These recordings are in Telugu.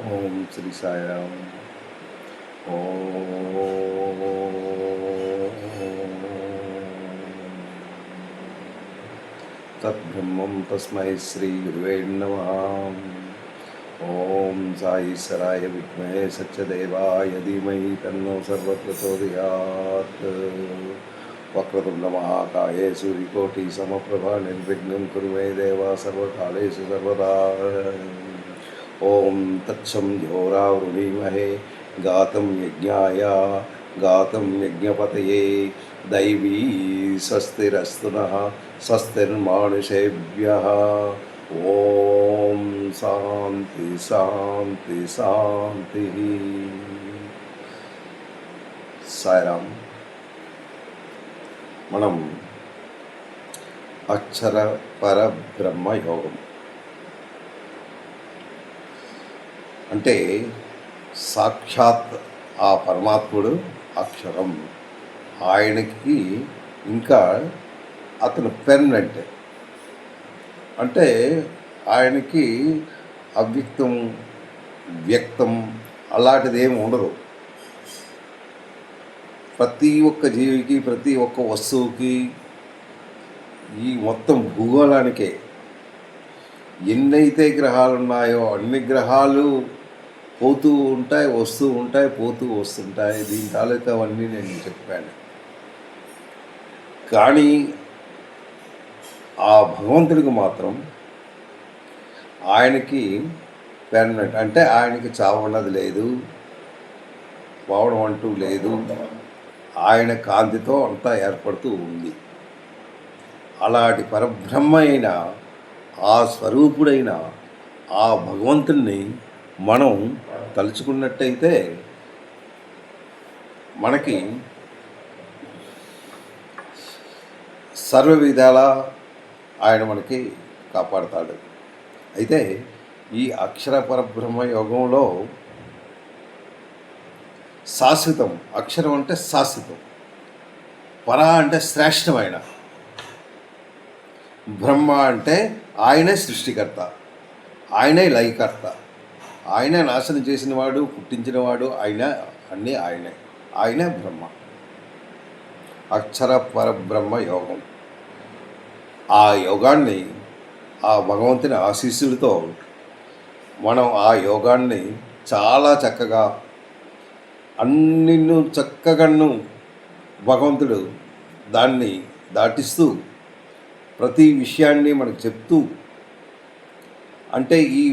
ఓం శ్రీ సాయిరామ్. ఓం తద్బ్రహ్మం తస్మై శ్రీ గురువే నమః. ఓం సాయీశ్వరాయ విద్మహే సత్యదేవాయ ధీమహి తన్నో సర్వప్రచోదయాత్. వక్రతుండ మహాకాయే సూర్యకోటి సమప్రభా నిర్విఘ్నం కురు మే దేవ సర్వకాలేషు సర్వదా. ఓం తత్సం ఘోరావృణీమహే గాతం యజ్ఞాయ గాతం యజ్ఞపతయే దైవీ స్వస్తిరస్తు నః స్వస్తిర్మానుషేభ్యః. ఓం శాంతి శాంతి శాంతి. సాయిరామ్. మనం అక్షర పరబ్రహ్మ యోగం అంటే సాక్షాత్ ఆ పరమాత్ముడు అక్షరం, ఆయనకి ఇంకా అతను పెర్మనెంట్, అంటే ఆయనకి అవ్యక్తం వ్యక్తం అలాంటిది ఏమి ఉండదు. ప్రతి ఒక్క జీవికి ప్రతి ఒక్క వస్తువుకి ఈ మొత్తం భూగోళానికే ఎన్నైతే గ్రహాలు ఉన్నాయో అన్ని గ్రహాలు పోతూ ఉంటాయి, వస్తూ ఉంటాయి, పోతూ వస్తుంటాయి. దీని తాలూకా అవన్నీ నేను చెప్పాను. కానీ ఆ భగవంతుడికి మాత్రం ఆయనకి పెర్మనెంట్, అంటే ఆయనకి చావు అన్నది లేదు, పోవడం అంటూ లేదు. ఆయన కాంతితో అంతా ఏర్పడుతూ ఉంది. అలాంటి పరబ్రహ్మ అయిన ఆ స్వరూపుడైన ఆ భగవంతుణ్ణి మనం తలుచుకున్నట్టయితే మనకి సర్వ విధాల ఆయన మనకి కాపాడుతాడు. అయితే ఈ అక్షర పరబ్రహ్మ యోగంలో శాశ్వతం, అక్షరం అంటే శాశ్వతం, పర అంటే శ్రేష్టమైన, బ్రహ్మ అంటే ఆయనే సృష్టికర్త, ఆయనే లయకర్త, ఆయనే నాశనం చేసినవాడు, పుట్టించినవాడు, ఆయన అన్నీ ఆయనే బ్రహ్మ. అక్షర పరబ్రహ్మ యోగం. ఆ యోగాన్ని ఆ భగవంతుని ఆశీస్సులతో మనం ఆ యోగాన్ని చాలా చక్కగా అన్నిన్ను చక్కగాను భగవంతుడు దాన్ని దాటిస్తూ ప్రతి విషయాన్ని మనకు చెప్తూ, అంటే ఈ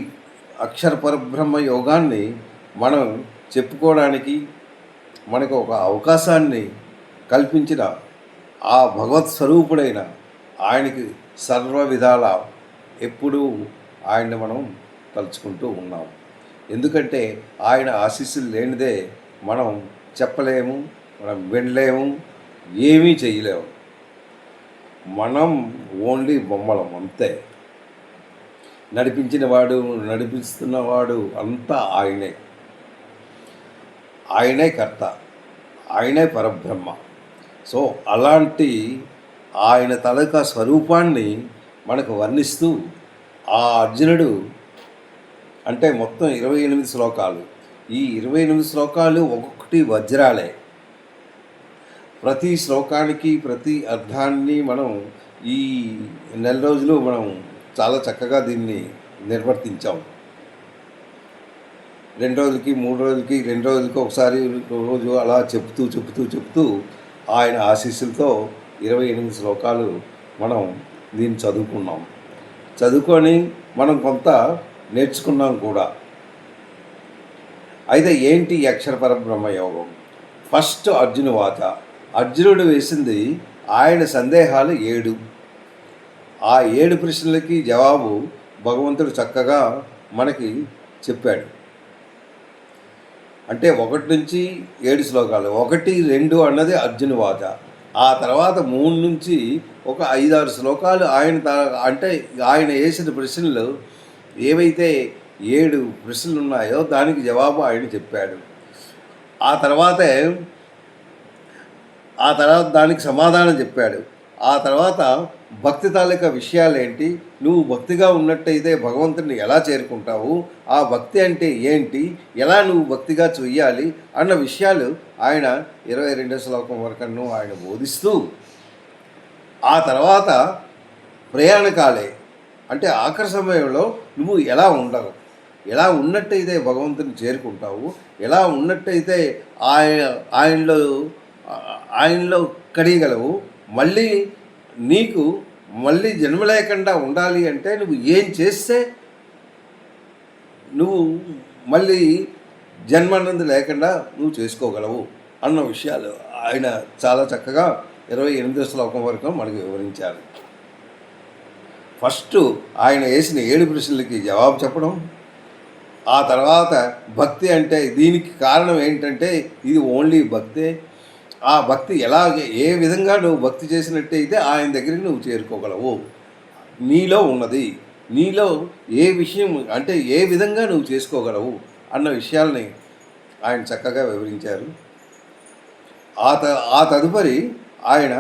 అక్షర పరబ్రహ్మ యోగాన్ని మనం చెప్పుకోవడానికి మనకు ఒక అవకాశాన్ని కల్పించిన ఆ భగవత్ స్వరూపుడైన ఆయనకి సర్వ విధాల ఎప్పుడూ ఆయన్ని మనం తలుచుకుంటూ ఉన్నాం. ఎందుకంటే ఆయన ఆశీస్సులు లేనిదే మనం చెప్పలేము, మనం వినలేము, ఏమీ చేయలేము. మనం ఓన్లీ బొమ్మలం అంతే. నడిపించినవాడు, నడిపిస్తున్నవాడు అంతా ఆయనే కర్త, ఆయనే పరబ్రహ్మ. సో అలాంటి ఆయన తాలూకా స్వరూపాన్ని మనకు వర్ణిస్తూ ఆ అర్జునుడు, అంటే మొత్తం 28 శ్లోకాలు, ఈ 28 శ్లోకాలు ఒక్కొక్కటి వజ్రాలే. ప్రతి శ్లోకానికి ప్రతి అర్థాన్ని మనం ఈ నెల రోజులు మనం చాలా చక్కగా దీన్ని నిర్వర్తించాం. 2 రోజులకి 3 రోజులకి 2 రోజులకి ఒకసారి రోజు అలా చెప్తూ ఆయన ఆశీస్సులతో 28 శ్లోకాలు మనం దీన్ని చదువుకొని మనం కొంత నేర్చుకున్నాం కూడా. అయితే ఏంటి అక్షర పరబ్రహ్మ యోగం? ఫస్ట్ అర్జున వాచ, అర్జునుడు వేసింది ఆయన సందేహాలు 7. ఆ 7 ప్రశ్నలకి జవాబు భగవంతుడు చక్కగా మనకి చెప్పాడు. అంటే 1 నుంచి 7 శ్లోకాలు, 1, 2 అన్నది అర్జున వాచ. ఆ తర్వాత 3 నుంచి ఒక 5-6 శ్లోకాలు అంటే ఆయన వేసిన ప్రశ్నలు ఏవైతే 7 ప్రశ్నలు ఉన్నాయో దానికి జవాబు ఆయన చెప్పాడు. ఆ తర్వాత దానికి సమాధానం చెప్పాడు. ఆ తర్వాత భక్తి తాలూకా విషయాలేంటి, నువ్వు భక్తిగా ఉన్నట్టయితే భగవంతుడిని ఎలా చేరుకుంటావు, ఆ భక్తి అంటే ఏంటి, ఎలా నువ్వు భక్తిగా చెయ్యాలి అన్న విషయాలు ఆయన 22వ శ్లోకం వరకను ఆయన బోధిస్తూ, ఆ తర్వాత ప్రయాణకాలే అంటే ఆఖరి సమయంలో నువ్వు ఎలా ఉండవు, ఎలా ఉన్నట్టయితే భగవంతుని చేరుకుంటావు, ఎలా ఉన్నట్టయితే ఆయనలో కడిగలవు, మళ్ళీ నీకు మళ్ళీ జన్మ లేకుండా ఉండాలి అంటే నువ్వు ఏం చేస్తే నువ్వు మళ్ళీ జన్మానంద లేకుండా నువ్వు చేసుకోగలవు అన్న విషయాలు ఆయన చాలా చక్కగా 28వ శ్లోకం వరకు మనకు వివరించారు. ఫస్ట్ ఆయన వేసిన 7 ప్రశ్నలకి జవాబు చెప్పడం, ఆ తర్వాత భక్తి అంటే దీనికి కారణం ఏంటంటే ఇది ఓన్లీ భక్తే, ఆ భక్తి ఏ విధంగా నువ్వు భక్తి చేసినట్టయితే ఆయన దగ్గరికి నువ్వు చేరుకోగలవు, నీలో ఉన్నది, నీలో ఏ విషయం అంటే ఏ విధంగా నువ్వు చేసుకోగలవు అన్న విషయాల్ని ఆయన చక్కగా వివరించారు. ఆ తదుపరి ఆయన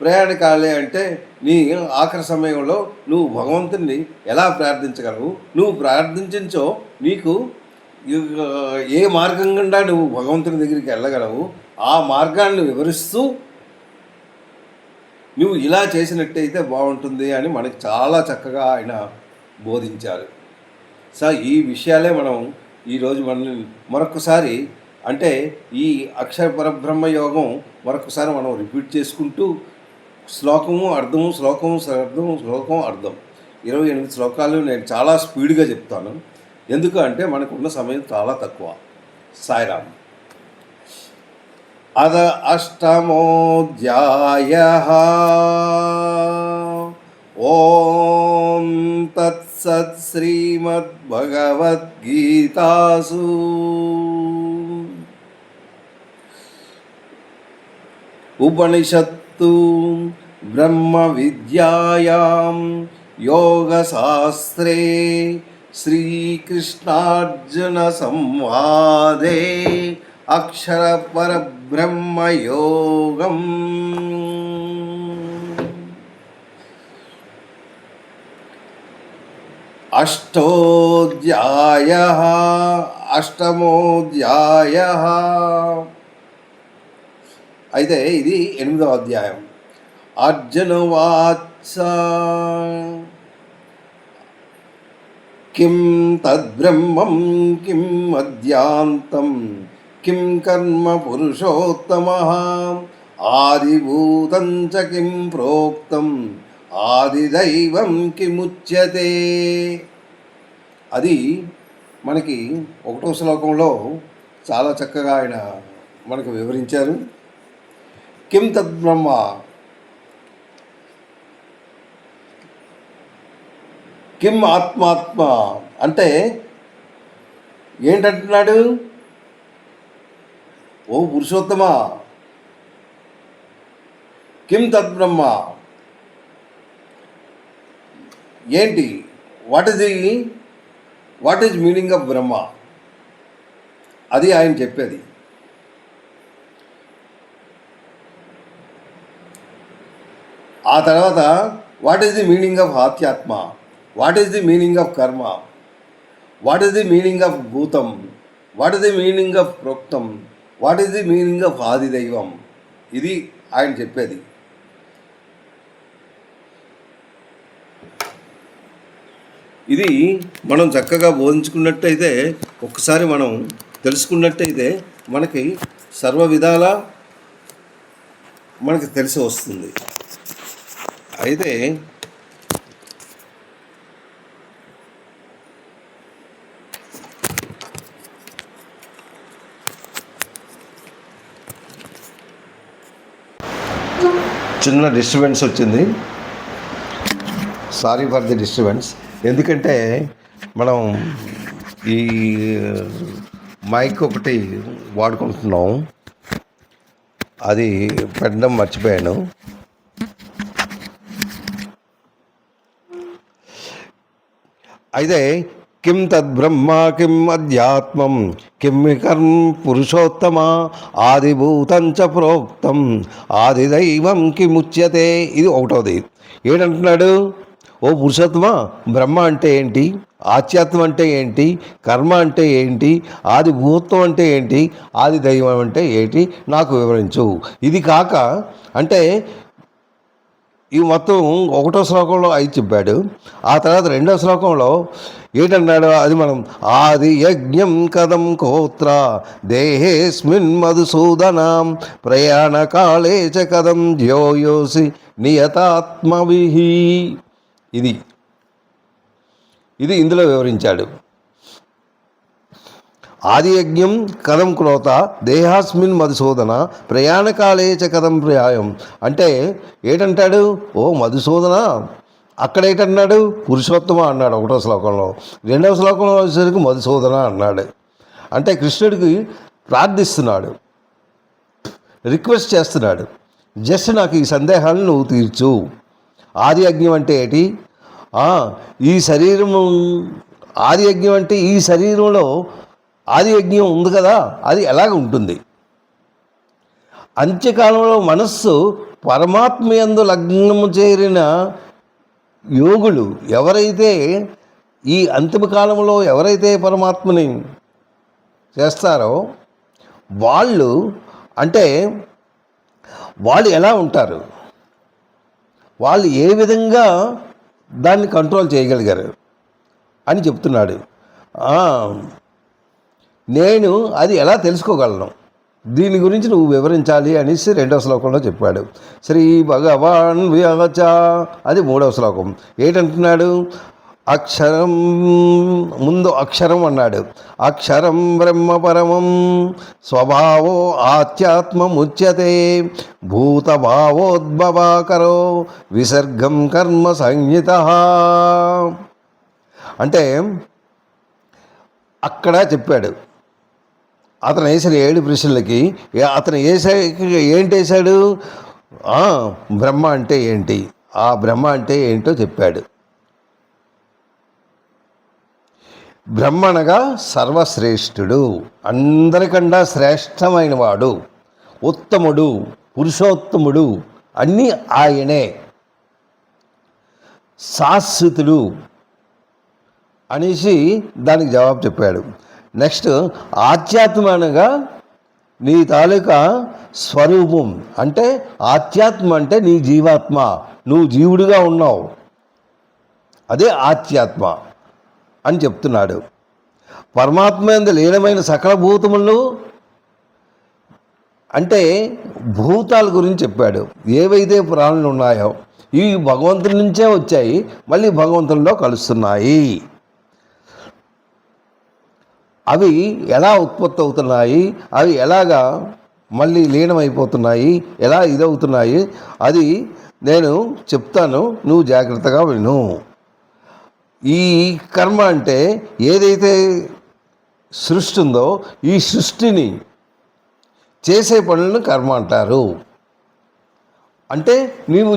ప్రయాణకాలే అంటే నీ ఆఖరి సమయంలో నువ్వు భగవంతుని ఎలా ప్రార్థించగలవు, నువ్వు ప్రార్థించో నీకు ఏ మార్గం గుండా నువ్వు భగవంతుని దగ్గరికి వెళ్ళగలవు, ఆ మార్గాన్ని వివరిస్తూ నువ్వు ఇలా చేసినట్టయితే బాగుంటుంది అని మనకు చాలా చక్కగా ఆయన బోధించారు. సో ఈ విషయాలే మనం ఈరోజు మరొకసారి అంటే ఈ అక్షర పరబ్రహ్మ యోగం మరొకసారి మనం రిపీట్ చేసుకుంటూ శ్లోకము అర్థము, శ్లోకము అర్థం, శ్లోకం అర్థం 28 శ్లోకాలు నేను చాలా స్పీడ్గా చెప్తాను, ఎందుకు అంటే మనకున్న సమయం చాలా తక్కువ. సాయిరామ్. అద అష్టమోధ్యాయః. ఓం తత్సత్. శ్రీమద్భగవద్గీతాసు ఉపనిషత్తు బ్రహ్మ విద్యాయాం యోగశాస్త్రే శ్రీకృష్ణార్జున సంవాదే అక్షర పరబ్రహ్మయోగం. అష్టమోధ్యాయః. అయితే ఇది 8వ అధ్యాయం. అర్జునవాచ కిం తద్బ్రహ్మం కిం అద్యాంతం కిం కర్మ పురుషోత్తమః ఆదిభూతం చ కిం ప్రోక్తం ఆదిదైవం కిముచ్యతే. అది మనకి 1వ శ్లోకంలో చాలా చక్కగా ఆయన మనకు వివరించారు. కిం తద్బ్రహ్మ కిం ఆత్మాత్మ అంటే ఏంటంటున్నాడు? ఓ పురుషోత్తమ, కిం తద్బ్రహ్మ ఏంటి? What is meaning of Brahma? అది ఆయన చెప్పేది. ఆ తర్వాత what is the meaning of adhyatma, what is the meaning of karma, what is the meaning of bhutam, what is the meaning of proktam, what is the meaning of adidaivam. ఇది ఆయన చెప్పేది. ఇది మనం చక్కగా బోధించుకున్నట్టయితే, ఒక్కసారి మనం తెలుసుకున్నట్టయితే మనకి సర్వ విధాలా మనకి తెలిసి వస్తుంది. అయితే చిన్న డిస్టర్బెన్స్ వచ్చింది, సారీ ఫర్ ది డిస్టర్బెన్స్. ఎందుకంటే మనం ఈ మైక్ ఒకటి వాడుకుంటున్నాం, అది పెట్టడం మర్చిపోయాను. అయితే కిం తద్బ్రహ్మ కిం అధ్యాత్మం కిం కర్మ పురుషోత్తమ ఆదిభూతం చ ప్రోక్తం ఆదిదైవం కిముచ్యతే. ఇది ఒకటోది. ఏంటంటున్నాడు? ఓ పురుషోత్తమ, బ్రహ్మ అంటే ఏంటి, ఆధ్యాత్మం అంటే ఏంటి, కర్మ అంటే ఏంటి, ఆది భూత్వం అంటే ఏంటి, ఆది దైవం అంటే ఏంటి, నాకు వివరించు. ఇది కాక అంటే ఈ మొత్తం ఒకటో శ్లోకంలో 5 చెప్పాడు. ఆ తర్వాత రెండో శ్లోకంలో ఏంటన్నాడు? అది మనం ఆది యజ్ఞం కథం కోత్ర దేహేస్మిన్ మధుసూదనం ప్రయాణకాళే చ కథం ధ్యోయోసి నియతాత్మవిహి. ఇది ఇందులో వివరించాడు. ఆది యజ్ఞం కథం క్రోత దేహాస్మిన్ మధుసూదన ప్రయాణకాలే చ కథం ప్రయాయం. అంటే ఏంటంటాడు? ఓ మధుసూదన, అక్కడ ఏంటన్నాడు? పురుషోత్తమ అన్నాడు ఒకటో శ్లోకంలో. రెండవ శ్లోకంలో వచ్చేసరికి మధుసూదన అన్నాడు. అంటే కృష్ణుడికి ప్రార్థిస్తున్నాడు, రిక్వెస్ట్ చేస్తున్నాడు, జస్ట్ నాకు ఈ సందేహాలను నువ్వు తీర్చు. ఆది యజ్ఞం అంటే ఏంటి? ఈ శరీరము ఆది యజ్ఞం అంటే ఈ శరీరంలో ఆది యజ్ఞం ఉంది కదా, అది ఎలాగ ఉంటుంది? అంత్యకాలంలో మనస్సు పరమాత్మ యందు లగ్నము చేరిన యోగులు ఎవరైతే ఈ అంతిమ కాలంలో ఎవరైతే పరమాత్మని చేస్తారో వాళ్ళు వాళ్ళు ఎలా ఉంటారు, వాళ్ళు ఏ విధంగా దాన్ని కంట్రోల్ చేయగలిగారు అని చెప్తున్నాడు. నేను అది ఎలా తెలుసుకోగలను, దీని గురించి నువ్వు వివరించాలి అనేసి రెండవ శ్లోకంలో చెప్పాడు. శ్రీ భగవాన్ వ్యాచ, అది మూడవ శ్లోకం. ఏంటంటున్నాడు? అక్షరం, ముందు అక్షరం అన్నాడు. అక్షరం బ్రహ్మ పరమం స్వభావో ఆధ్యాత్మముచ్యతే భూతభావోద్భవాకరో విసర్గం కర్మ సంహిత. అంటే అక్కడ చెప్పాడు అతను వేసిన 7 ప్రశ్నలకి. అతను ఏంటేశాడు? బ్రహ్మ అంటే ఏంటి, ఆ బ్రహ్మ అంటే ఏంటో చెప్పాడు. బ్రహ్మ అనగా సర్వశ్రేష్ఠుడు, అందరికన్నా శ్రేష్టమైన వాడు, ఉత్తముడు, పురుషోత్తముడు, అన్నీ ఆయనే, శాశ్వతుడు అనేసి దానికి జవాబు చెప్పాడు. నెక్స్ట్ ఆధ్యాత్మ అనగా నీ తాలూకా స్వరూపం. అంటే ఆధ్యాత్మ అంటే నీ జీవాత్మ, నువ్వు జీవుడిగా ఉన్నావు, అదే ఆధ్యాత్మ అని చెప్తున్నాడు. పరమాత్మ యందు లీనమైన సకల భూతములు అంటే భూతాల గురించి చెప్పాడు. ఏవైతే ప్రాణులు ఉన్నాయో ఇవి భగవంతుడి నుంచే వచ్చాయి, మళ్ళీ భగవంతునిలో కలుస్తున్నాయి. అవి ఎలా ఉత్పత్తి అవుతున్నాయి, అవి ఎలాగా మళ్ళీ లీనమైపోతున్నాయి, ఎలా ఇదవుతున్నాయి, అది నేను చెప్తాను, నువ్వు జాగ్రత్తగా విను. ఈ కర్మ అంటే ఏదైతే సృష్టి ఉందో ఈ సృష్టిని చేసే పనులను కర్మ అంటారు. అంటే నీవు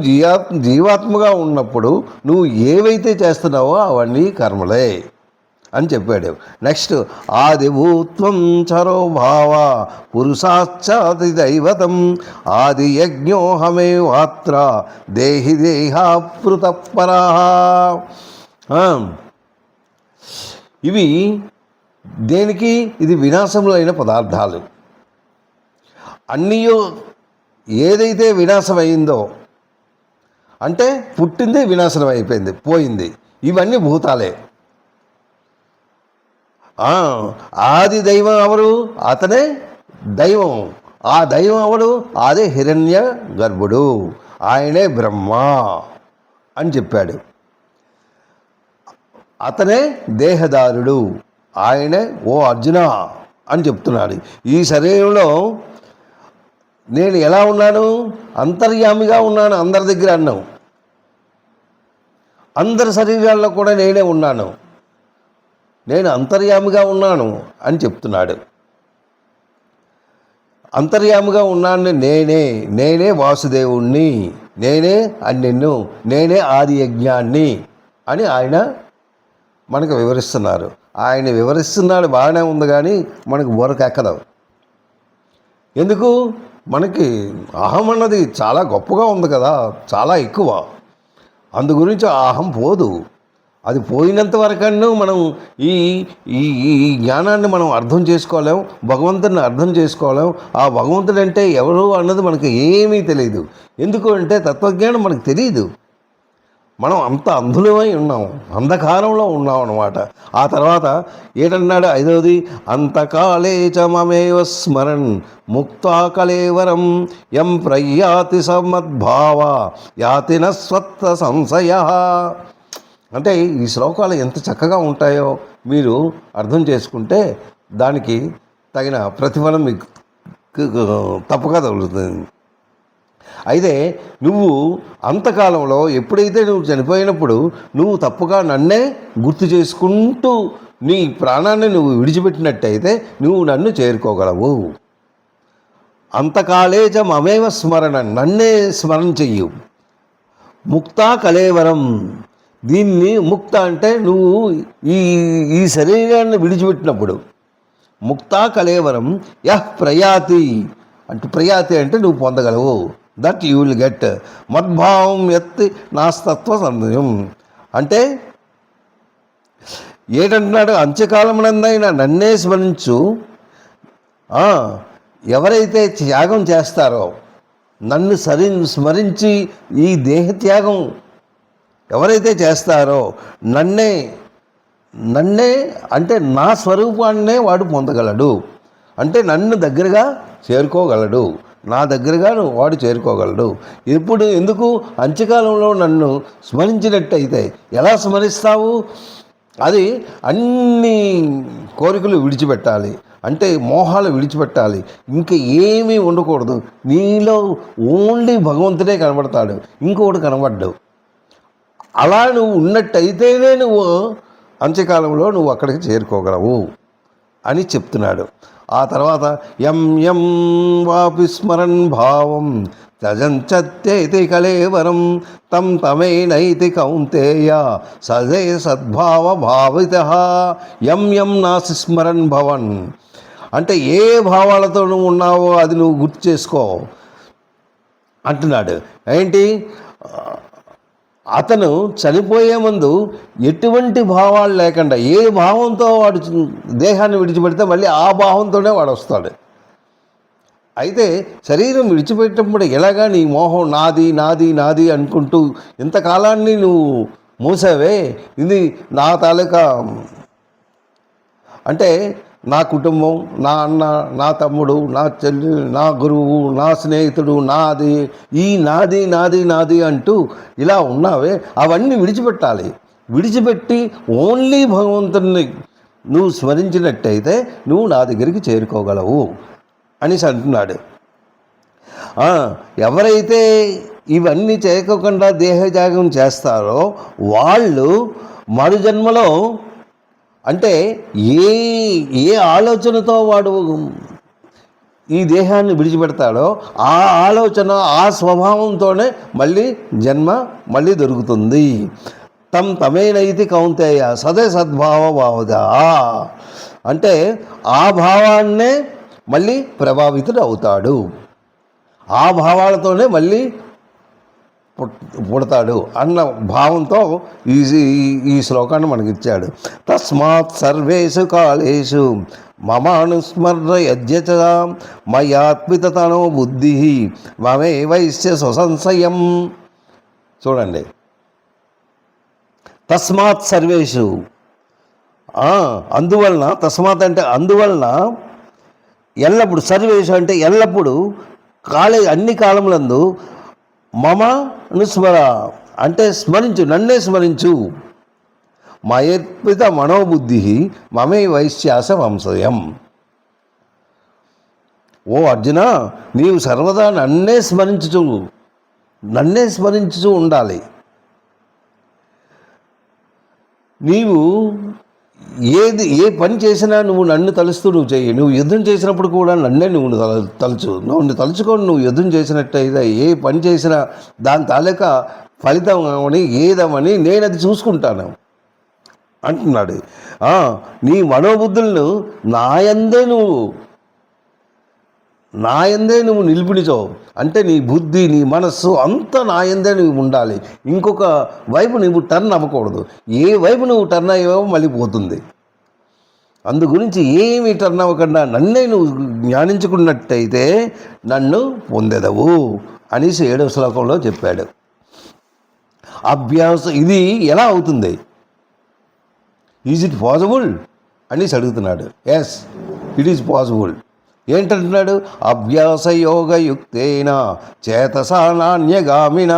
జీవాత్మగా ఉన్నప్పుడు నువ్వు ఏవైతే చేస్తున్నావో అవన్నీ కర్మలే అని చెప్పాడు. నెక్స్ట్ ఆదిభూత్వం చరోభావ పురుషాశ్చాది దైవతం ఆది యజ్ఞోహమేవాత్ర దేహి దేహాపృతపరా. ఇవి దేనికి? ఇది వినాశములు అయిన పదార్థాలు. అన్నీ ఏదైతే వినాశమైందో అంటే పుట్టింది వినాశనం అయిపోయింది, పోయింది, ఇవన్నీ భూతాలే. ఆది దైవం ఎవరు? అతనే దైవం. ఆ దైవం ఎవడు? అదే హిరణ్య గర్భుడు, ఆయనే బ్రహ్మ అని చెప్పాడు. అతనే దేహదారుడు, ఆయనే ఓ అర్జున అని చెప్తున్నాడు. ఈ శరీరంలో నేను ఎలా ఉన్నాను? అంతర్యామిగా ఉన్నాను, అందరి దగ్గర అన్నావు. అందరి శరీరాల్లో కూడా నేనే ఉన్నాను, నేను అంతర్యామిగా ఉన్నాను అని చెప్తున్నాడు. అంతర్యామిగా ఉన్నాను నేనే వాసుదేవుణ్ణి, నేనే అన్నిన్ను, నేనే ఆది యజ్ఞాన్ని అని ఆయన మనకు వివరిస్తున్నారు. ఆయన వివరిస్తున్నాడు బాగానే ఉంది, కానీ మనకు బొరకెక్కదు. ఎందుకు? మనకి అహం అన్నది చాలా గొప్పగా ఉంది కదా, చాలా ఎక్కువ. అందు గురించి ఆ అహం పోదు. అది పోయినంత వరకన్నా మనం ఈ ఈ ఈ జ్ఞానాన్ని మనం అర్థం చేసుకోలేం, భగవంతుడిని అర్థం చేసుకోలేం. ఆ భగవంతుడు అంటే ఎవరు అన్నది మనకి ఏమీ తెలియదు. ఎందుకు అంటే తత్వజ్ఞానం మనకు తెలియదు. మనం అంత అంధులమై ఉన్నాం, అంధకారంలో ఉన్నాం అన్నమాట. ఆ తర్వాత ఏటన్నాడు? ఐదవది, అంతకాలే చ మమేవ స్మరన్ ముక్తా కలేవరం యం ప్రయాతి సమద్భావ యాతి న స్వత్త సంశయ. అంటే ఈ శ్లోకాలు ఎంత చక్కగా ఉంటాయో మీరు అర్థం చేసుకుంటే దానికి తగిన ప్రతిఫలం మీకు తప్పక తగులుతుంది. అయితే నువ్వు అంతకాలంలో ఎప్పుడైతే నువ్వు చనిపోయినప్పుడు నువ్వు తప్పుగా నన్నే గుర్తు చేసుకుంటూ నీ ప్రాణాన్ని నువ్వు విడిచిపెట్టినట్టయితే నువ్వు నన్ను చేరుకోగలవు. అంతకాలేచ మమేవ స్మరణ, నన్నే స్మరణ చెయ్యు. ముక్తా కలేవరం, దీన్ని ముక్త అంటే నువ్వు ఈ శరీరాన్ని విడిచిపెట్టినప్పుడు. ముక్తా కలేవరం యః ప్రయాతి అంటే, ప్రయాతి అంటే నువ్వు పొందగలవు. దట్ యూ విల్ గెట్ మద్భావం ఎత్తి నాస్తత్వ సందేహం. అంటే ఏటంటున్నాడు? అంత్యకాలమునందైనా నన్నే స్మరించు. ఎవరైతే త్యాగం చేస్తారో, నన్ను స్మరించి ఈ దేహత్యాగం ఎవరైతే చేస్తారో నన్నే అంటే నా స్వరూపాన్నే వాడు పొందగలడు. అంటే నన్ను దగ్గరగా చేరుకోగలడు, నా దగ్గరగా వాడు చేరుకోగలడు. ఇప్పుడు ఎందుకు? అంత్యకాలంలో నన్ను స్మరించినట్టయితే. ఎలా స్మరిస్తావు? అది అన్ని కోరికలు విడిచిపెట్టాలి, అంటే మోహాలు విడిచిపెట్టాలి, ఇంకా ఏమీ ఉండకూడదు. నీలో ఓన్లీ భగవంతుడే కనబడతాడు, ఇంకొకటి కనబడ్డావు. అలా నువ్వు ఉన్నట్టయితేనే నువ్వు అంత్యకాలంలో నువ్వు అక్కడికి చేరుకోగలవు అని చెప్తున్నాడు. ఆ తర్వాత యం యం వాపి స్మరన్ భావం త్యజంచత్యైతి కలేవరం తం తమేనైతి కౌంతేయ సజే సద్భావ భావితః. యం యం నాసి స్మరన్ భవన్ అంటే ఏ భావాలతో నువ్వు ఉన్నావో అది నువ్వు గుర్తు చేసుకో అంటున్నాడు. ఏంటి? అతను చనిపోయే ముందు ఎటువంటి భావాలు లేకుండా ఏ భావంతో వాడు దేహాన్ని విడిచిపెడితే మళ్ళీ ఆ భావంతోనే వాడు వస్తాడు. అయితే శరీరం విడిచిపెట్టినప్పుడు ఎలాగా నీ మోహం నాది నాది నాది అనుకుంటూ ఇంతకాలాన్ని నువ్వు మూసావే, ఇది నా తాలూకా అంటే నా కుటుంబం, నా అన్న, నా తమ్ముడు, నా చెల్లి, నా గురువు, నా స్నేహితుడు, నాది, ఈ నాది నాది నాది అంటూ ఇలా ఉన్నావే, అవన్నీ విడిచిపెట్టాలి. విడిచిపెట్టి ఓన్లీ భగవంతుని నువ్వు స్మరించినట్టయితే నువ్వు నా దగ్గరికి చేరుకోగలవు అనేసి అంటున్నాడు. ఎవరైతే ఇవన్నీ చేయకోకుండా దేహత్యాగం చేస్తారో వాళ్ళు మరుజన్మలో అంటే ఏ ఆలోచనతో వాడు ఈ దేహాన్ని విడిచిపెడతాడో ఆ ఆలోచన, ఆ స్వభావంతోనే మళ్ళీ జన్మ మళ్ళీ దొరుకుతుంది. తమేనైతి కౌంతేయ సదే సద్భావ భావదా అంటే ఆ భావాన్నే మళ్ళీ ప్రభావితుడు అవుతాడు. ఆ భావాలతోనే మళ్ళీ పుడతాడు అన్న భావంతో ఈ శ్లోకాన్ని మనకి ఇచ్చాడు. తస్మాత్ సర్వేషు కాలేషు మమానుస్మర యజ్ఞచ మయాత్మితనో బుద్ధి మమే వైశ్య స్వసంశయం. చూడండి, తస్మాత్ సర్వేషు అందువలన, తస్మాత్ అంటే అందువలన, ఎల్లప్పుడు, సర్వేషు అంటే ఎల్లప్పుడు, అన్ని కాలములందు మమ అనుస్మర అంటే స్మరించు, నన్నే స్మరించు. మయర్పిత మనోబుద్ధి మమే వైశ్యాస వంశయం. ఓ అర్జున, నీవు సర్వదా నన్నే స్మరించుచు ఉండాలి. నీవు ఏ పని చేసినా నువ్వు నన్ను తలుస్తూ నువ్వు చెయ్యి. నువ్వు యుద్ధం చేసినప్పుడు కూడా నన్నే నువ్వు నువ్వు తలుచుకొని నువ్వు యుద్ధం చేసినట్టయితే ఏ పని చేసినా దాని తాలూకా ఫలితం ఏదమని నేను అది చూసుకుంటాను. అంటున్నాడు. నీ మనోబుద్ధులను నాయందే నువ్వు నిలిపినిచో, అంటే నీ బుద్ధి నీ మనస్సు అంతా నాయందే నువ్వు ఉండాలి. ఇంకొక వైపు నువ్వు టర్న్ అవ్వకూడదు. ఏ వైపు నువ్వు టర్న్ అయ్యావో మళ్ళీ పోతుంది. అందు గురించి ఏమీ టర్న్ అవ్వకుండా నన్నే నువ్వు జ్ఞానించుకున్నట్టయితే నన్ను పొందెదవు అనేసి 7వ శ్లోకంలో చెప్పాడు. అభ్యాసం ఇది ఎలా అవుతుంది? ఈజ్ ఇట్ పాసిబుల్ అనేసి అడుగుతున్నాడు. Yes, it is possible. ఏంటంటున్నాడు? అభ్యాసయోగయుక్తేన చేతసా నాణ్యగామిన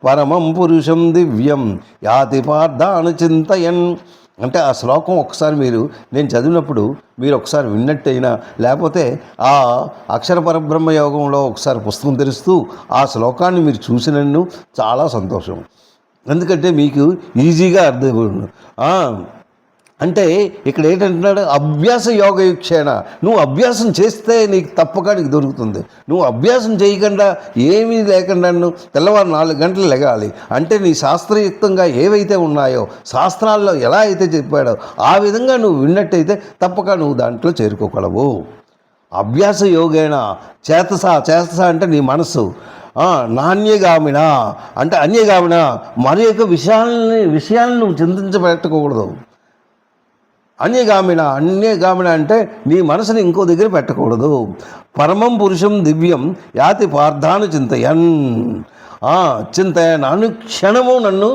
పరమం పురుషం దివ్యం యాతి పార్థాను చింతయన్. అంటే ఆ శ్లోకం ఒకసారి నేను చదివినప్పుడు మీరు ఒకసారి విన్నట్టయినా, లేకపోతే ఆ అక్షర పరబ్రహ్మ యోగంలో ఒకసారి పుస్తకం తెరుస్తూ ఆ శ్లోకాన్ని మీరు చూసినన్ను చాలా సంతోషం. ఎందుకంటే మీకు ఈజీగా అర్థం. అంటే ఇక్కడ ఏంటంటున్నాడు? అభ్యాస యోగయుక్షేణ. నువ్వు అభ్యాసం చేస్తే నీకు తప్పక నీకు దొరుకుతుంది. నువ్వు అభ్యాసం చేయకుండా ఏమీ లేకుండా తెల్లవారు 4 గంటలు లెగాలి అంటే నీ శాస్త్రయుక్తంగా ఏవైతే ఉన్నాయో, శాస్త్రాల్లో ఎలా అయితే చెప్పాడో ఆ విధంగా నువ్వు విన్నట్టయితే తప్పక నువ్వు దాంట్లో చేరుకోగలవు. అభ్యాస యోగేణ చేతస అంటే నీ మనస్సు, నాణ్యగామిన అంటే అన్యగామిన, మరి యొక్క విషయాలను నువ్వు చింతించబెట్టకూడదు. అన్యగామిన అంటే నీ మనసుని ఇంకో దగ్గర పెట్టకూడదు. పరమం పురుషం దివ్యం యాతి పార్థాను చింతయన్. చింతయన్ అనుక్షణము నన్ను,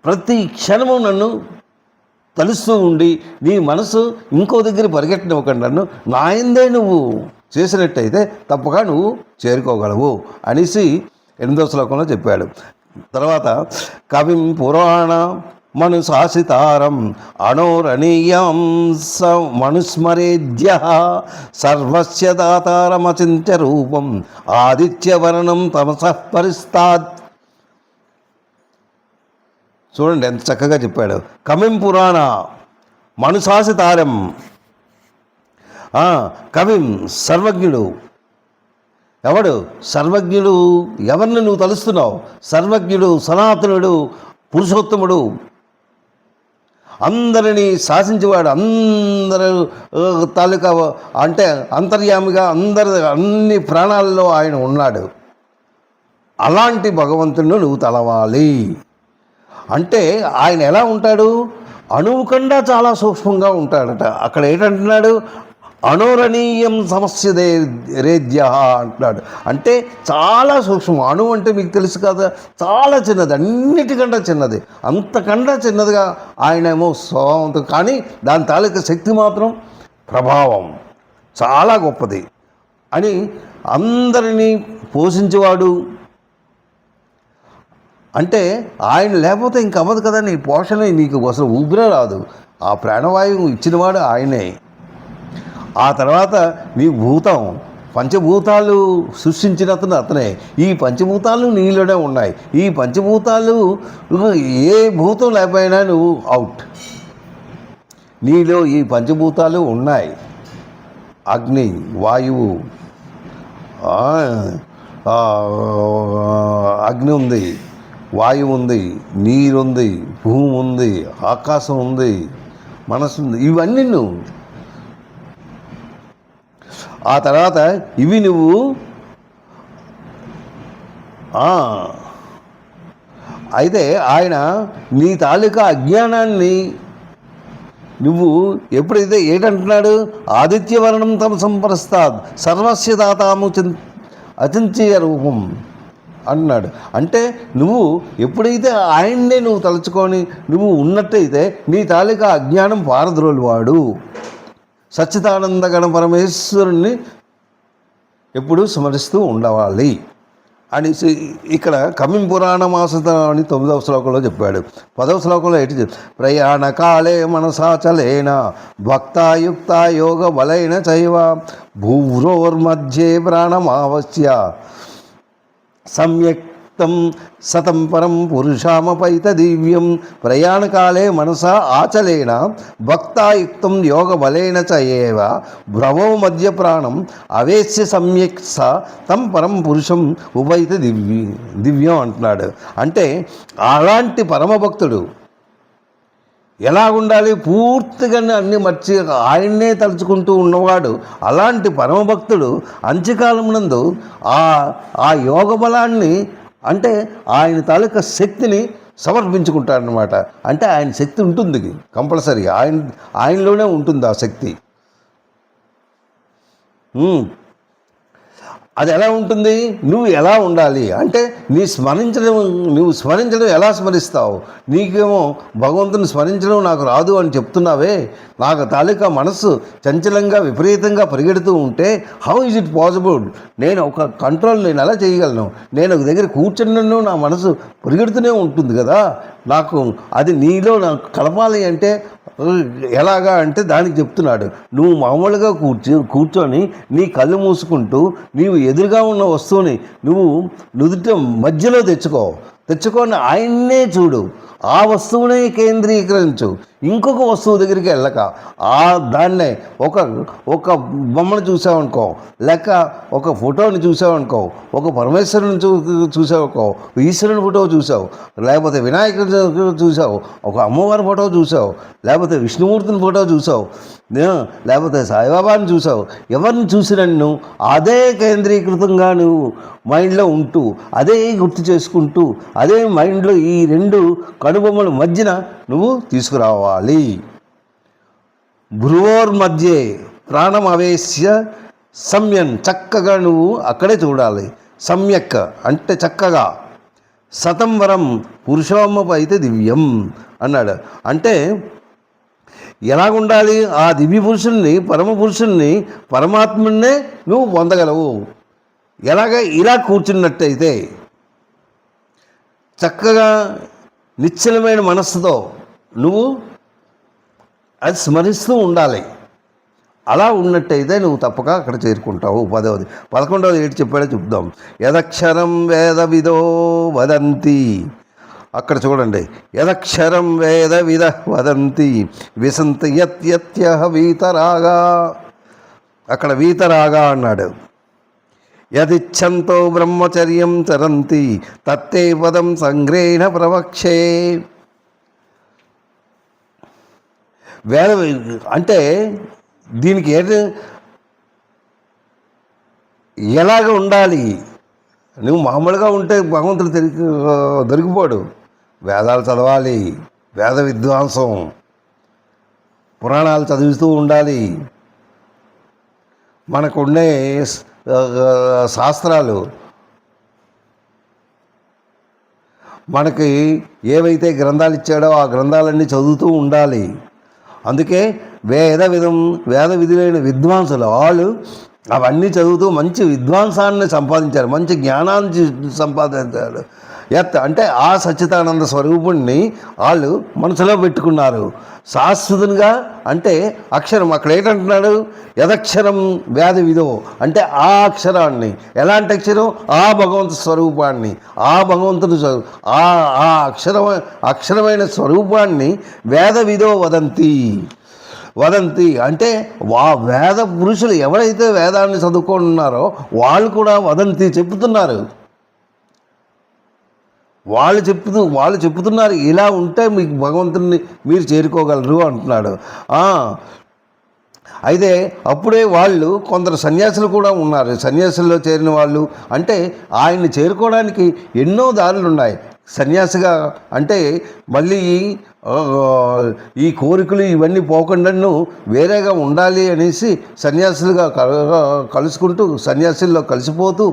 ప్రతి క్షణము నన్ను తలుస్తూ ఉండి నీ మనసు ఇంకో దగ్గర పరిగెట్టనివ్వకుండా నన్ను నాయందే నువ్వు చేసినట్టయితే తప్పక నువ్వు చేరుకోగలవు అనేసి 8వ శ్లోకంలో చెప్పాడు. తర్వాత కవిం పురాణ మనుశాసితారం అణోరణీయం మనుస్మరేద్య సర్వస్య దాతారమచింత్య రూపం ఆదిత్యవర్ణం తమసః పరిస్తాత్. చూడండి ఎంత చక్కగా చెప్పాడు. కవిం పురాణ మనుశాసితారం. కవిం సర్వజ్ఞుడు. ఎవడు సర్వజ్ఞుడు? ఎవరిని నువ్వు తలుస్తున్నావు? సర్వజ్ఞుడు, సనాతనుడు, పురుషోత్తముడు, అందరినీ శాసించేవాడు, అందరూ తాలూకా అంటే అంతర్యామిగా అన్ని ప్రాణాల్లో ఆయన ఉన్నాడు. అలాంటి భగవంతుడిని నువ్వు తలవాలి. అంటే ఆయన ఎలా ఉంటాడు? అణువు కన్నా చాలా సూక్ష్మంగా ఉంటాడట. అక్కడ ఏంటంటున్నాడు? అణోరణీయం సమస్య రేద్య అంటున్నాడు. అంటే చాలా సూక్ష్మం. అణువు అంటే మీకు తెలుసు కదా, చాలా చిన్నది, అన్నిటికంటే చిన్నది. అంతకన్నా చిన్నదిగా ఆయన ఏమో స్వభావంతో, కానీ దాని తాలూకా శక్తి మాత్రం, ప్రభావం చాలా గొప్పది అని. అందరినీ పోషించేవాడు అంటే ఆయన లేకపోతే ఇంక అవ్వదు కదా. నీ పోషణ నీకు అసలు ఊపిరే రాదు. ఆ ప్రాణవాయువు ఇచ్చినవాడు ఆయనే. ఆ తర్వాత నీ భూతం, పంచభూతాలు సృష్టించినతను అతనే. ఈ పంచభూతాలు నీలోనే ఉన్నాయి. ఈ పంచభూతాలు ఏ భూతం లేకపోయినా నువ్వు అవుట్. నీలో ఈ పంచభూతాలు ఉన్నాయి. అగ్ని, వాయువు, అగ్ని ఉంది, వాయువు ఉంది, నీరుంది, భూమి ఉంది, ఆకాశం ఉంది, మనసు ఉంది. ఇవన్నీ నువ్వు. ఆ తర్వాత ఇవి నువ్వు అయితే ఆయన నీ తాలూకా అజ్ఞానాన్ని నువ్వు ఎప్పుడైతే ఏంటంటున్నాడు? ఆదిత్యవర్ణం తమ సంపరస్తాద్ సర్వస్య దాతాము అచింత్య రూపం అంటున్నాడు. అంటే నువ్వు ఎప్పుడైతే ఆయన్నే నువ్వు తలుచుకొని నువ్వు ఉన్నట్టయితే నీ తాలూకా అజ్ఞానం పారద్రోలువాడు. సచ్చిదానంద గణ పరమేశ్వరుణ్ణి ఎప్పుడూ స్మరిస్తూ ఉండవాలి అనేసి ఇక్కడ కమిం పురాణ మాసత అని 9వ శ్లోకంలో చెప్పాడు. 10వ శ్లోకంలో ఏంటి? ప్రయాణకాలే మనసాచలేన భక్తాయుక్త యోగ బలైన చైవ భూవ్రోర్మధ్యే ప్రాణమావస్య సమ్యక్తం సతం పరం పురుషామపైత దివ్యం ప్రయాణకాలే మనసా ఆచలేన భక్తాయుక్తం యోగ బలేన చ ఏవ భ్రవో మధ్య ప్రాణం అవేశ్య సమ్యక్ స తం పరం పురుషం ఉపైత దివ్యం అంటున్నాడు. అంటే అలాంటి పరమభక్తుడు ఎలా ఉండాలి? పూర్తిగా అన్ని మర్చి ఆయన్నే తలుచుకుంటూ ఉన్నవాడు, అలాంటి పరమభక్తుడు అంత్యకాలమునందు ఆ ఆ యోగ బలాన్ని, అంటే ఆయన తాలూకా శక్తిని సమర్పించుకుంటాడనమాట. అంటే ఆయన శక్తి ఉంటుంది కంపల్సరీ, ఆయనలోనే ఉంటుంది ఆ శక్తి. అది ఎలా ఉంటుంది? నువ్వు ఎలా ఉండాలి అంటే నువ్వు స్మరించడం ఎలా స్మరిస్తావు? నీకేమో భగవంతుని స్మరించడం నాకు రాదు అని చెప్తున్నావే. నాకు తాలూకా మనస్సు చంచలంగా విపరీతంగా పరిగెడుతూ ఉంటే హౌ ఈజ్ ఇట్ పాసిబుల్? నేను ఎలా చేయగలను? నేను ఒక దగ్గర కూర్చున్నాను, నా మనసు పరిగెడుతూనే ఉంటుంది కదా. నాకు అది నీలో నాకు కలపాలి అంటే ఎలాగా అంటే దానికి చెప్తున్నాడు, నువ్వు మామూలుగా కూర్చొని నీ కళ్ళు మూసుకుంటూ నీవు ఎదురుగా ఉన్న వస్తువుని నువ్వు నుదుట మధ్యలో తెచ్చుకొని ఆయన్నే చూడు, ఆ వస్తువునే కేంద్రీకరించు. ఇంకొక వస్తువు దగ్గరికి వెళ్ళక దాన్నే ఒక బొమ్మను చూసావనుకో, లేక ఒక ఫోటోని చూసావనుకో, ఒక పరమేశ్వరుని చూసావనుకో, ఈశ్వరుని ఫోటో చూసావు, లేకపోతే వినాయకుడి చూసావు, ఒక అమ్మవారి ఫోటో చూసావు, లేకపోతే విష్ణుమూర్తిని ఫోటో చూసావు, లేకపోతే సాయిబాబాని చూసావు. ఎవరిని చూసినా నువ్వు అదే కేంద్రీకృతంగా నువ్వు మైండ్లో ఉంటూ అదే గుర్తు చేసుకుంటూ అదే మైండ్లో ఈ రెండు కనుబొమ్మల మధ్యన నువ్వు తీసుకురావాలి. భ్రువోర్ మధ్యే ప్రాణం అవేశ్య సమ్యన్, చక్కగా నువ్వు అక్కడే చూడాలి. సమ్యక్ అంటే చక్కగా. శతం వరం పురుషోత్తమ అయితే దివ్యం అన్నాడు. అంటే ఎలాగుండాలి? ఆ దివ్య పురుషుణ్ణి, పరమ పురుషుణ్ణి, పరమాత్మున్నే నువ్వు పొందగలవు. ఇలా కూర్చున్నట్టయితే చక్కగా నిశ్చలమైన మనస్సుతో నువ్వు అది స్మరిస్తూ ఉండాలి. అలా ఉన్నట్టయితే నువ్వు తప్పక అక్కడ చేరుకుంటావు. 10వది. 11వది ఏంటి చెప్పాడో చెప్దాం. యదక్షరం వేద విదో వదంతి. అక్కడ చూడండి, యదక్షరం వేద విద వదంతి విసంతి యత్యహ వీతరాగా. అక్కడ వీతరాగా అన్నాడు. యదిచ్ఛంతో బ్రహ్మచర్యం చరంతి తత్తే పదం సంగ్రహణ ప్రవక్షే. వేద అంటే దీనికి ఎలాగ ఉండాలి? నువ్వు మామూలుగా ఉంటే భగవంతుడు దొరికిపోడు. వేదాలు చదవాలి, వేద విద్వాంసం, పురాణాలు చదువుతూ ఉండాలి. మనకుండే శాస్త్రాలు, మనకి ఏవైతే గ్రంథాలు ఇచ్చాడో ఆ గ్రంథాలన్నీ చదువుతూ ఉండాలి. అందుకే వేద విధులైన విద్వాంసులు వాళ్ళు అవన్నీ చదువుతూ మంచి విద్వాంసాన్ని సంపాదించారు, మంచి జ్ఞానాన్ని సంపాదించారు. అంటే ఆ సచ్చిదానంద స్వరూపుణ్ణి వాళ్ళు మనసులో పెట్టుకున్నారు శాశ్వతంగా. అంటే అక్షరం అక్కడ ఏంటంటున్నాడు? యదక్షరం వేద విదో అంటే ఆ అక్షరాన్ని. ఎలాంటి అక్షరం? ఆ భగవంతు స్వరూపాన్ని, ఆ భగవంతుడు ఆ అక్షరమైన స్వరూపాన్ని వేద విదో వదంతి అంటే వేద పురుషులు ఎవరైతే వేదాన్ని చదువుకొని ఉన్నారో వాళ్ళు కూడా వదంతి చెప్తున్నారు. వాళ్ళు చెప్తున్నారు ఇలా ఉంటే మీకు భగవంతుని మీరు చేరుకోగలరు అంటున్నాడు. అయితే అప్పుడే వాళ్ళు కొందరు సన్యాసులు కూడా ఉన్నారు. సన్యాసుల్లో చేరిన వాళ్ళు అంటే ఆయన్ని చేరుకోవడానికి ఎన్నో దారులు ఉన్నాయి. సన్యాసిగా అంటే మళ్ళీ ఈ కోరికలు ఇవన్నీ పోకుండాను వేరేగా ఉండాలి అనేసి సన్యాసులుగా కలుసుకుంటూ సన్యాసుల్లో కలిసిపోతూ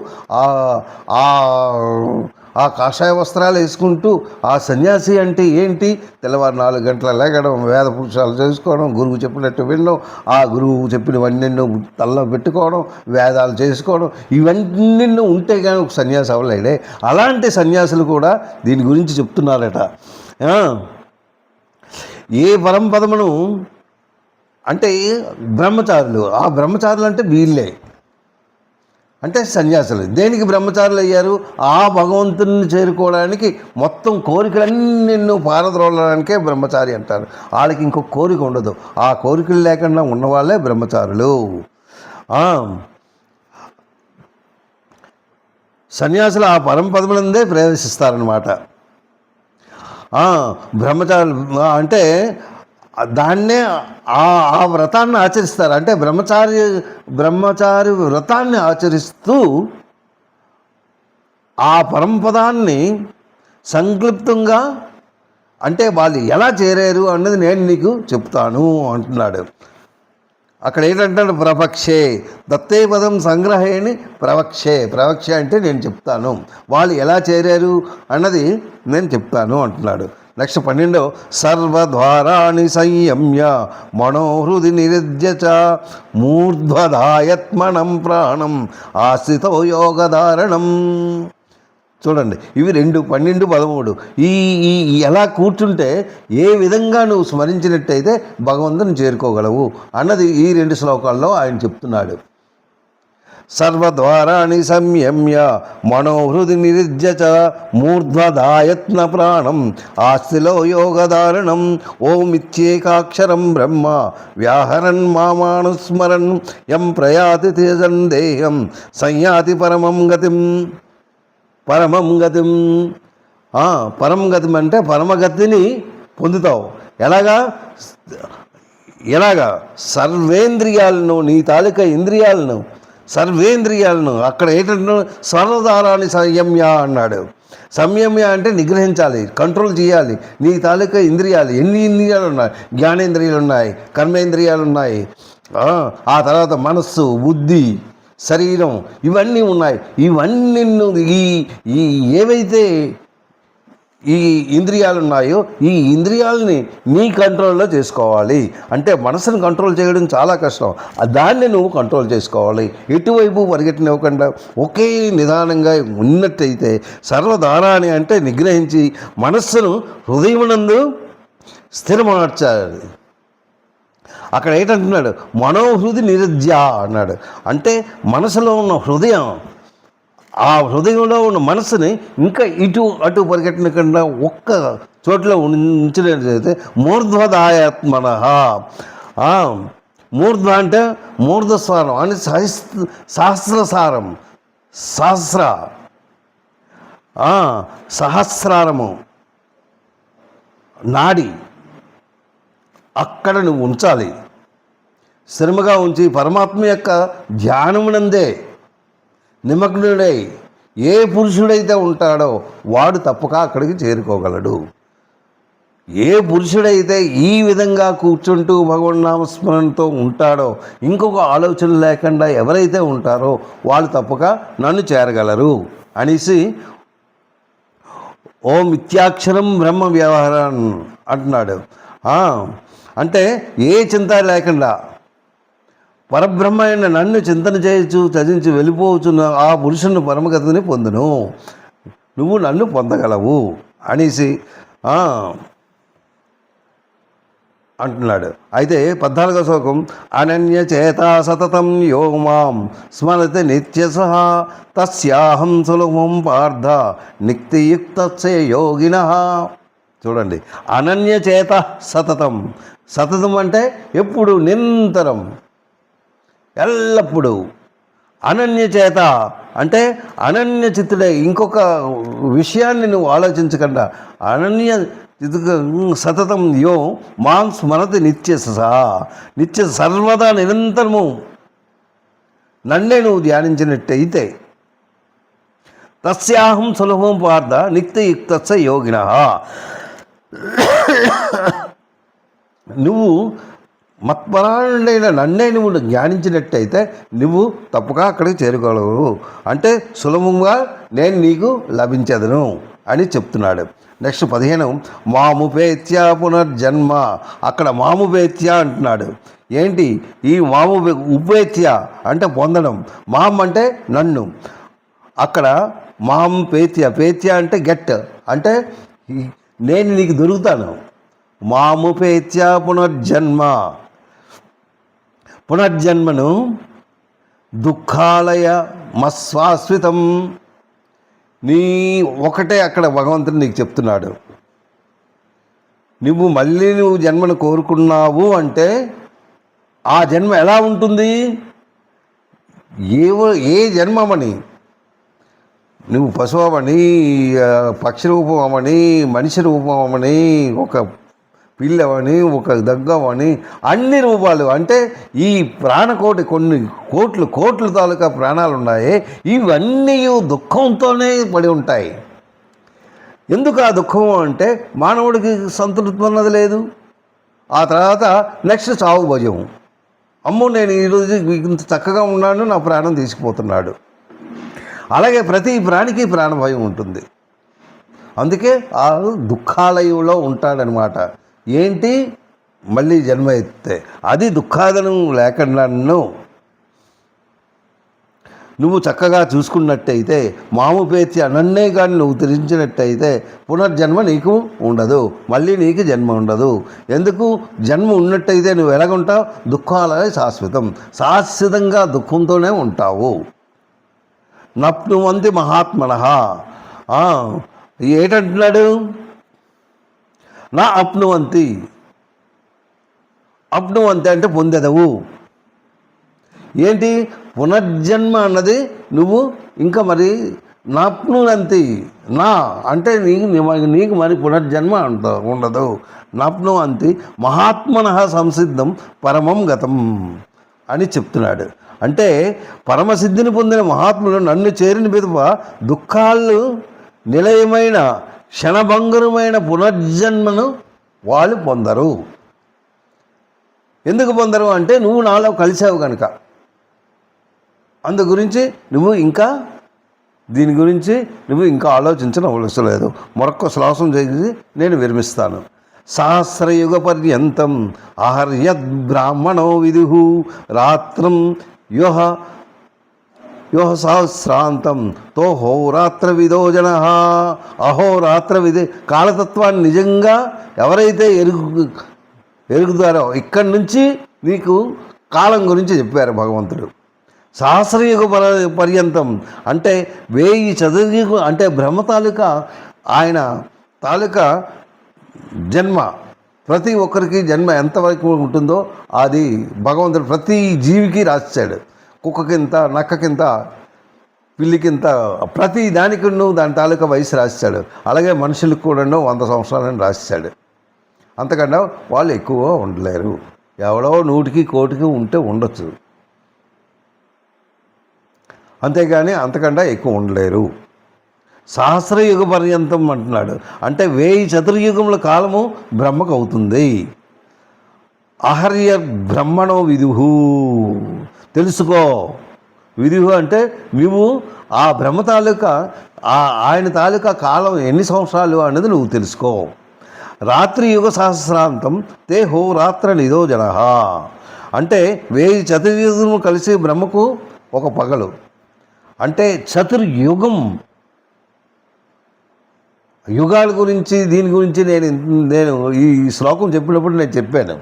ఆ కాషాయ వస్త్రాలు వేసుకుంటూ ఆ సన్యాసి అంటే ఏంటి? తెల్లవారు 4 గంటల లేగడం, వేద పురుషాలు చేసుకోవడం, గురువు చెప్పినట్టు వినడం, ఆ గురువు చెప్పినవన్నీ తలలో పెట్టుకోవడం, వేదాలు చేసుకోవడం, ఇవన్నీ ఉంటే కానీ ఒక సన్యాసి అవ్వలేడే. అలాంటి సన్యాసులు కూడా దీని గురించి చెప్తున్నారట. ఏ పరంపదమును అంటే బ్రహ్మచారులు, ఆ బ్రహ్మచారులు అంటే వీళ్ళే, అంటే సన్యాసులు. దేనికి బ్రహ్మచారులు అయ్యారు? ఆ భగవంతుని చేరుకోవడానికి మొత్తం కోరికలన్నీ పారద్రోలడానికే బ్రహ్మచారి అంటారు. వాళ్ళకి ఇంకొక కోరిక ఉండదు. ఆ కోరికలు లేకుండా ఉన్నవాళ్ళే బ్రహ్మచారులు. సన్యాసులు ఆ పరంపదములందే ప్రవేశిస్తారనమాట. బ్రహ్మచారులు అంటే దాన్నే ఆ వ్రతాన్ని ఆచరిస్తారు. అంటే బ్రహ్మచారి వ్రతాన్ని ఆచరిస్తూ ఆ పరంపదాన్ని సంక్లిప్తంగా, అంటే వాళ్ళు ఎలా చేరారు అన్నది నేను నీకు చెప్తాను అంటున్నాడు. అక్కడ ఏంటంటాడు, ప్రవక్షే దత్తే పదం సంగ్రహేణి ప్రవక్షే అంటే నేను చెప్తాను, వాళ్ళు ఎలా చేరారు అన్నది నేను చెప్తాను అంటున్నాడు. నెక్స్ట్ 12 సర్వద్వారాణి సంయమ్య మనోహృది నిరుధ్య చ మూర్ధ్వధాయత్మనం ప్రాణం ఆశ్రితో యోగధారణం. చూడండి, ఇవి 2, 12, 13 ఈ ఎలా కూర్చుంటే ఏ విధంగా నువ్వు స్మరించినట్టయితే భగవంతుని చేరుకోగలవు అన్నది ఈ 2 శ్లోకాల్లో ఆయన చెప్తున్నాడు. సర్వద్వారాణి సంయమ్య మనోహృది నిరుధ్య చ మూర్ధ్వధాయత్న ప్రాణం ఆస్తిలో యోగధారణం ఓమిత్యేకాక్షరం బ్రహ్మ వ్యాహరన్ మామానుస్మరన్ యం ప్రయాతి తేజందేహం సంయాతి పరమం గతిం. పరమం గతిం అంటే పరమగతిని పొందుతావు. ఎలాగా సర్వేంద్రియాలను, నీ తాలూకా ఇంద్రియాలను, సర్వేంద్రియాలను అక్కడ ఏంటంటే సర్వధారాన్ని సంయమ్య అన్నాడు. సంయమ్య అంటే నిగ్రహించాలి, కంట్రోల్ చేయాలి నీ తాలూకా ఇంద్రియాలు. ఎన్ని ఇంద్రియాలు ఉన్నాయి? జ్ఞానేంద్రియాలు ఉన్నాయి, కర్మేంద్రియాలు ఉన్నాయి, ఆ తర్వాత మనస్సు, బుద్ధి, శరీరం, ఇవన్నీ ఉన్నాయి. ఇవన్నీ ఈ ఏవైతే ఈ ఇంద్రియాలు ఉన్నాయో ఈ ఇంద్రియాలని నీ కంట్రోల్లో చేసుకోవాలి. అంటే మనసును కంట్రోల్ చేయడం చాలా కష్టం, దాన్ని నువ్వు కంట్రోల్ చేసుకోవాలి. ఎటువైపు పరిగెట్టనివ్వకుండా ఒకే నిదానంగా ఉన్నట్టయితే సర్వధారాన్ని అంటే నిగ్రహించి మనస్సును హృదయమునందు స్థిరమార్చాలి. అక్కడ ఏంటంటున్నాడు, మనోహృది నిరుధ్య అన్నాడు. అంటే మనసులో ఉన్న హృదయం, ఆ హృదయంలో ఉన్న మనసుని ఇంకా ఇటు అటు పరిగెట్టకుండా ఒక్క చోట్ల ఉంచినట్లయితే మూర్ధ్వధాయాత్మన. మూర్ధ్వ అంటే మూర్ధస్వరం అని సహస్రసారం, సహస్రారము నాడి అక్కడ నువ్వు ఉంచాలి. స్థిరముగా ఉంచి పరమాత్మ యొక్క ధ్యానమునందే నిమగ్నుడై ఏ పురుషుడైతే ఉంటాడో వాడు తప్పక అక్కడికి చేరుకోగలడు. ఏ పురుషుడైతే ఈ విధంగా కూర్చుంటూ భగవన్నామస్మరణతో ఉంటాడో, ఇంకొక ఆలోచన లేకుండా ఎవరైతే ఉంటారో వాళ్ళు తప్పక నన్ను చేరగలరు అనేసి ఓ మిథ్యాక్షరం బ్రహ్మ వ్యవహారం అంటున్నాడు. అంటే ఏ చింత లేకుండా పరబ్రహ్మ అయిన నన్ను చింతన చేయొచ్చు, త్యజించి వెళ్ళిపోవచ్చున్న ఆ పురుషుని పరమగతిని పొందును, నువ్వు నన్ను పొందగలవు అనేసి అంటున్నాడు. అయితే 14వ శ్లోకం అనన్య చేత సతతం యో మాం స్మరతి నిత్యసహ తస్యాహం సులభం పార్థ నిక్తియుక్తస్య యోగినః. చూడండి, అనన్య చేత సతతం. సతతం అంటే ఎప్పుడు, నిరంతరం, ఎల్లప్పుడూ. అనన్య చేత అంటే అనన్య చిత్తుడై ఇంకొక విషయాన్ని నువ్వు ఆలోచించకుండా అనన్య సతతం యో మాం స్మరతి నిత్య సర్వదా నిరంతరము నన్నే నువ్వు ధ్యానించినట్టయితే తస్యాహం సులభం పార్థ నిత్యయుక్తస్య యోగినః. నువ్వు మత్పరాయణుడైన నన్నే నువ్వు జ్ఞానించినట్టయితే నువ్వు తప్పక అక్కడికి చేరుకోగలవు. అంటే సులభంగా నేను నీకు లభించదును అని చెప్తున్నాడు. నెక్స్ట్ 15 మాముపేత్య పునర్జన్మ. అక్కడ మాముపేత్య అంటున్నాడు. ఏంటి ఈ ఉపేత్య అంటే పొందడం, మాం అంటే నన్ను, అక్కడ మాం పేత్య అంటే గెట్, అంటే నేను నీకు దొరుకుతాను. మాముపేత్య పునర్జన్మను దుఃఖాలయ మస్వాస్వితం. నీ ఒకటే అక్కడ భగవంతుడు నీకు చెప్తున్నాడు, నువ్వు మళ్ళీ జన్మను కోరుకున్నావు అంటే ఆ జన్మ ఎలా ఉంటుంది, ఏ జన్మమని, నువ్వు పశువమని, పక్షి రూపమని, మనిషి రూపమని, ఒక పిల్లవని, ఒక దగ్గవని, అన్ని రూపాలు. అంటే ఈ ప్రాణకోటి కొన్ని కోట్లు తాలూకా ప్రాణాలు ఉన్నాయి. ఇవన్నీ దుఃఖంతోనే పడి ఉంటాయి. ఎందుకు ఆ దుఃఖం అంటే మానవుడికి సంతృప్తి అన్నది లేదు. ఆ తర్వాత నెక్స్ట్ చావు భయం. అమ్మో, నేను ఈరోజు ఇంత చక్కగా ఉన్నాను, నా ప్రాణం తీసుకుపోతున్నాడు. అలాగే ప్రతి ప్రాణికి ప్రాణ భయం ఉంటుంది. అందుకే ఆ దుఃఖాలయంలో ఉంటాడనమాట. ఏంటి, మళ్ళీ జన్మ ఎత్తే అది దుఃఖాదనం లేకుండాను నువ్వు చక్కగా చూసుకున్నట్టయితే, మాము పేర్చి అనన్నే కానీ నువ్వు తెలిసినట్టయితే పునర్జన్మ నీకు ఉండదు, మళ్ళీ నీకు జన్మ ఉండదు. ఎందుకు? జన్మ ఉన్నట్టయితే నువ్వు ఎలాగుంటావు? దుఃఖాలే శాశ్వతంగా దుఃఖంతోనే ఉంటావు. నప్నువంతి మహాత్మనః. ఏటంటున్నాడు? నా అప్నువంతి అంటే పొందెదవు. ఏంటి? పునర్జన్మ అన్నది నువ్వు ఇంకా మరి నాప్నువంతి. నా అంటే నీకు మరి పునర్జన్మ ఉండదు. నాప్నువంతి మహాత్మనః సంసిద్ధం పరమం గతం అని చెప్తున్నాడు. అంటే పరమసిద్ధిని పొందిన మహాత్ములు నన్ను చేరిన పిదప దుఃఖాలు నిలయమైన క్షణభంగురమైన పునర్జన్మను వాళ్ళు పొందరు. ఎందుకు పొందరు అంటే నువ్వు నాలో కలిసావు కనుక. అందు గురించి దీని గురించి నువ్వు ఇంకా ఆలోచించడం అవసరం లేదు. మరొక్క శ్వాసం చేసి నేను విరమిస్తాను. సహస్రయుగ పర్యంతం అహర్యద్ బ్రాహ్మణో విదుః రాత్రం యోహ సహస్రాంతం తో హోరాత్ర విదో జన. అహోరాత్ర విధి కాలతత్వాన్ని నిజంగా ఎవరైతే ఎరుగుతారో ఇక్కడి నుంచి నీకు కాలం గురించి చెప్పారు భగవంతుడు. సహస్రయుగ పర్యంతం అంటే 1000 చతుర్యుగం అంటే బ్రహ్మ తాలూకా ఆయన తాలూకా జన్మ, ప్రతి ఒక్కరికి జన్మ ఎంతవరకు ఉంటుందో అది భగవంతుడు ప్రతి జీవికి రాశాడు. కుక్కకింత, నక్కకింత, పిల్లికింత, ప్రతి దానికి దాని తాలూకా వయసు రాశాడు. అలాగే మనుషులకు కూడా 100 సంవత్సరాలని రాశాడు. అంతకన్నా వాళ్ళు ఎక్కువ ఉండలేరు. ఎవడో 100కి 1,00,000కి ఉంటే ఉండొచ్చు, అంతేగాని అంతకన్నా ఎక్కువ ఉండలేరు. సహస్రయుగ పర్యంతం అంటున్నాడు. అంటే 1000 చతుర్యుగముల కాలము బ్రహ్మకు అవుతుంది. అహర్య బ్రహ్మణో విదుః. తెలుసుకో. విదుః అంటే నువ్వు ఆ బ్రహ్మ తాలూకా ఆయన తాలూకా కాలం ఎన్ని సంవత్సరాలు అన్నది నువ్వు తెలుసుకో. రాత్రి యుగ సహస్రాంతం తే హోరాత్ర నిదో జన. అంటే 1000 చతుర్యుగము కలిసి బ్రహ్మకు ఒక పగలు. అంటే చతుర్యుగం, యుగాల గురించి దీని గురించి నేను ఈ శ్లోకం చెప్పినప్పుడు నేను చెప్పాను.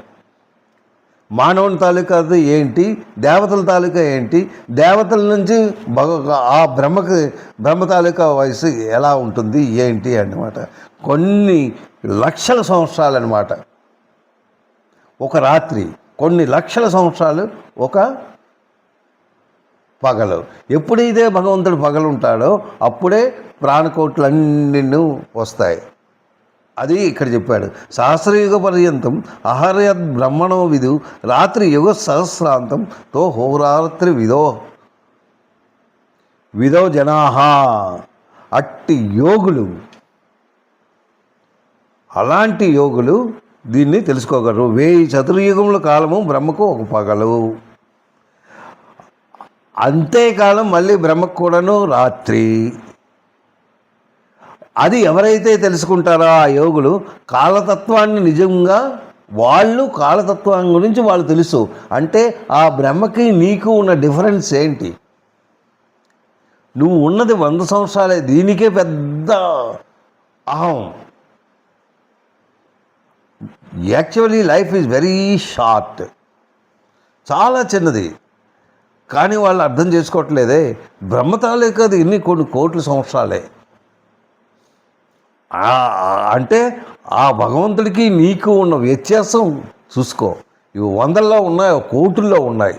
మానవుని తాలూకా ఏంటి, దేవతల తాలూకా ఏంటి, దేవతల నుంచి ఆ బ్రహ్మ తాలూకా వయసు ఎలా ఉంటుంది ఏంటి అన్నమాట. కొన్ని లక్షల సంవత్సరాలు అన్నమాట ఒక రాత్రి, కొన్ని లక్షల సంవత్సరాలు ఒక పగలు. ఎప్పుడైతే భగవంతుడు పగలు ఉంటాడో అప్పుడే ప్రాణకోట్లన్నీ వస్తాయి. అది ఇక్కడ చెప్పాడు. సహస్రయుగ పర్యంతం అహర్యద్ బ్రహ్మణో విదు రాత్రి యుగ సహస్రాంతం తో హోరాత్రి విదో జనాహ. అట్టి యోగులు, అలాంటి యోగులు దీన్ని తెలుసుకోగలరు. 1000 చతుర్యుగముల కాలము బ్రహ్మకు ఒక పగలు. అంతేకాలం మళ్ళీ బ్రహ్మకు కూడాను రాత్రి. అది ఎవరైతే తెలుసుకుంటారో ఆ యోగులు కాలతత్వాన్ని నిజంగా వాళ్ళు కాలతత్వం గురించి వాళ్ళు తెలుసు. అంటే ఆ బ్రహ్మకి నీకు ఉన్న డిఫరెన్స్ ఏంటి? నువ్వు ఉన్నది 100 సంవత్సరాలే, దీనికే పెద్ద అహం. Actually life is very short, చాలా చిన్నది. కానీ వాళ్ళు అర్థం చేసుకోవట్లేదే. బ్రహ్మతాలే కాదు, కొన్ని కోట్ల సంవత్సరాలే. అంటే ఆ భగవంతుడికి నీకు ఉన్న వ్యత్యాసం చూసుకో. ఇవి 100లో ఉన్నాయి, కోటుల్లో ఉన్నాయి.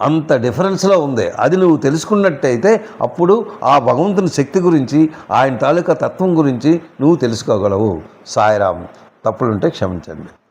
అంత డిఫరెన్స్లో ఉంది. అది నువ్వు తెలుసుకున్నట్టయితే అప్పుడు ఆ భగవంతుని శక్తి గురించి, ఆయన తాలూకా తత్వం గురించి నువ్వు తెలుసుకోగలవు. సాయిరామ్. తప్పులుంటే క్షమించండి.